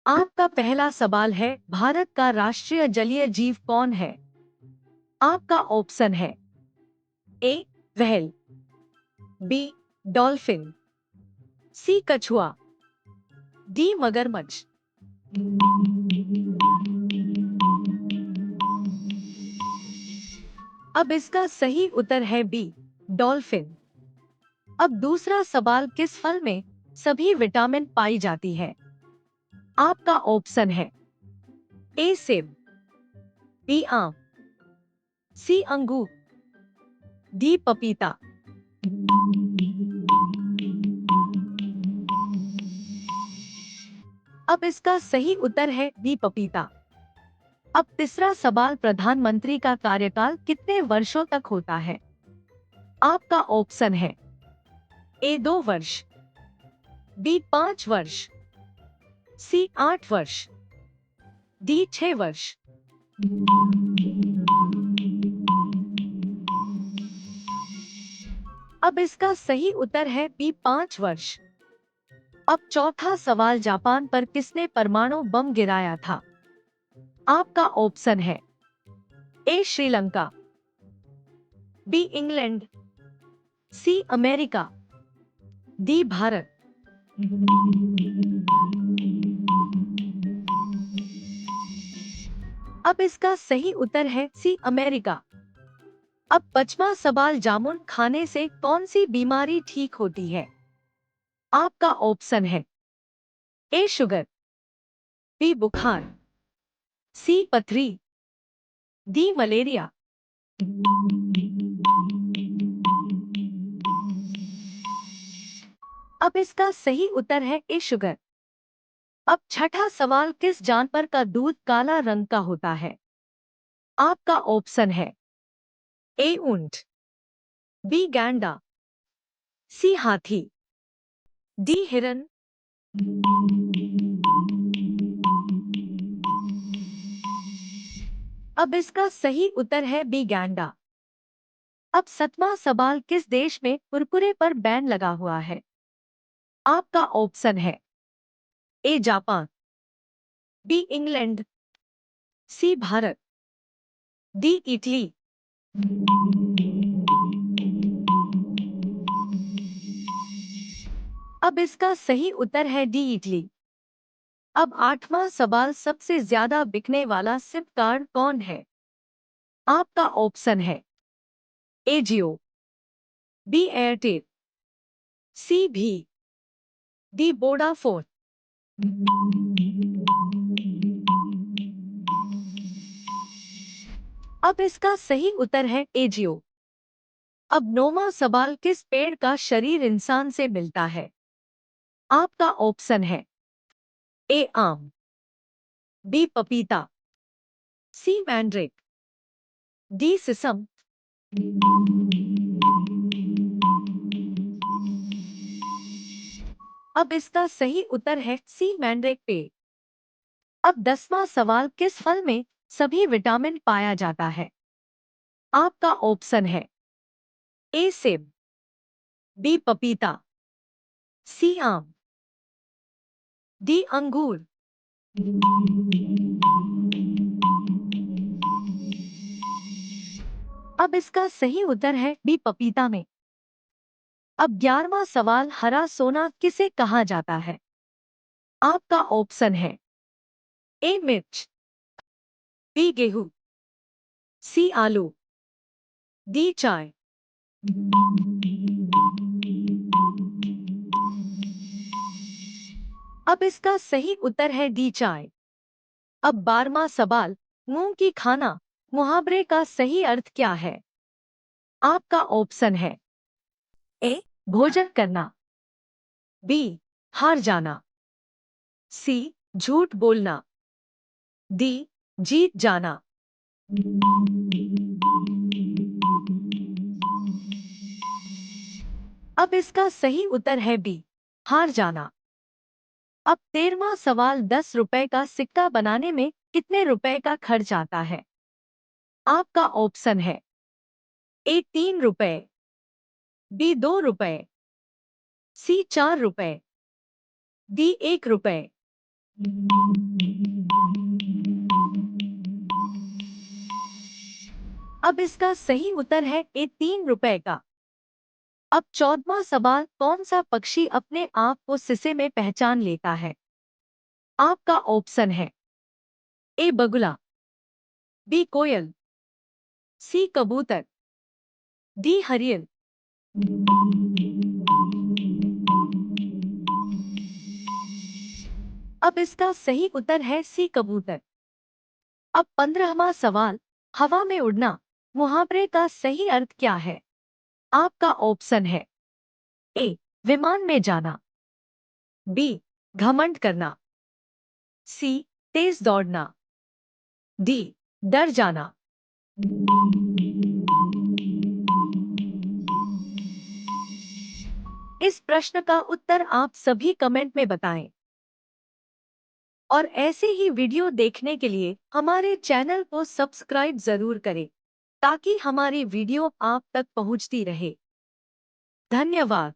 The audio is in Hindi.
आपका पहला सवाल है, भारत का राष्ट्रीय जलीय जीव कौन है? आपका ऑप्शन है ए व्हेल, बी डॉल्फिन, सी कछुआ, डी मगरमच्छ। अब इसका सही उत्तर है बी डॉल्फिन। अब दूसरा सवाल, किस फल में सभी विटामिन पाई जाती है? आपका ऑप्शन है ए सेब, बी आम, सी अंगूर, डी पपीता। अब इसका सही उत्तर है बी पपीता। अब तीसरा सवाल, प्रधानमंत्री का कार्यकाल कितने वर्षों तक होता है? आपका ऑप्शन है ए 2 वर्ष, बी 5 वर्ष, सी 8 वर्ष, डी 6 वर्ष। अब इसका सही उत्तर है बी 5 वर्ष। अब चौथा सवाल, जापान पर किसने परमाणु बम गिराया था? आपका ऑप्शन है A Sri Lanka, B England, C America, D Bharat. अब इसका सही उत्तर है सी अमेरिका। अब पांचवा सवाल, जामुन खाने से कौन सी बीमारी ठीक होती है? आपका ऑप्शन है ए शुगर, बी बुखार, सी पथरी, डी मलेरिया। अब इसका सही उत्तर है ए शुगर। अब छठा सवाल, किस जानवर का दूध काला रंग का होता है? आपका ऑप्शन है ए ऊंट, बी गैंडा, सी हाथी, डी हिरन। अब इसका सही उत्तर है बी गैंडा। अब सातवां सवाल, किस देश में कुरकुरे पर बैन लगा हुआ है? आपका ऑप्शन है A Japan, B England, C Bharat, D Italy. अब इसका सही उत्तर है डी इटली। अब आठवां सवाल, सबसे ज्यादा बिकने वाला सिम कार्ड कौन है? आपका ऑप्शन है ए जियो, बी एयरटेल, सी भी, डी वोडाफोन। अब इसका सही उत्तर है ए जियो। अब नौवां सवाल, किस पेड़ का शरीर इंसान से मिलता है? आपका ऑप्शन है ए आम, बी पपीता, सी मैंड्रिक, डी सिसम। अब इसका सही उत्तर है सी मैंड्रिक पेड़। अब 10वां सवाल, किस फल में सभी विटामिन पाया जाता है? आपका ऑप्शन है ए सेब, बी पपीता, सी आम, डी अंगूर। अब इसका सही उत्तर है बी पपीता में। अब 11वां सवाल, हरा सोना किसे कहा जाता है? आपका ऑप्शन है ए मिर्च, बी गेहूं, सी आलू, डी चाय। अब इसका सही उत्तर है डी चाय। अब 12वां सवाल, मुंह की खाना मुहावरे का सही अर्थ क्या है? आपका ऑप्शन है ए भोजन करना, बी हार जाना, सी झूठ बोलना, डी जीत जाना। अब इसका सही उत्तर है बी हार जाना। अब 13वां सवाल, 10 रुपए का सिक्का बनाने में कितने रुपए का खर्च आता है? आपका ऑप्शन है ए 3 रुपए, बी 2 रुपए, सी 4 रुपए, डी 1 रुपए। अब इसका सही उत्तर है ए 3 रुपए का। अब 14वां सवाल, कौन सा पक्षी अपने आप को शीशे में पहचान लेता है? आपका ऑप्शन है ए बगुला, बी कोयल, सी कबूतर, डी हरियल। अब इसका सही उत्तर है सी कबूतर। अब 15वां सवाल, हवा में उड़ना मुहावरे का सही अर्थ क्या है? आपका ऑप्शन है ए विमान में जाना, बी घमंड करना, सी तेज दौड़ना, डी डर जाना। इस प्रश्न का उत्तर आप सभी कमेंट में बताएं। और ऐसे ही वीडियो देखने के लिए हमारे चैनल को सब्सक्राइब जरूर करें ताकि हमारी वीडियो आप तक पहुंचती रहे। धन्यवाद।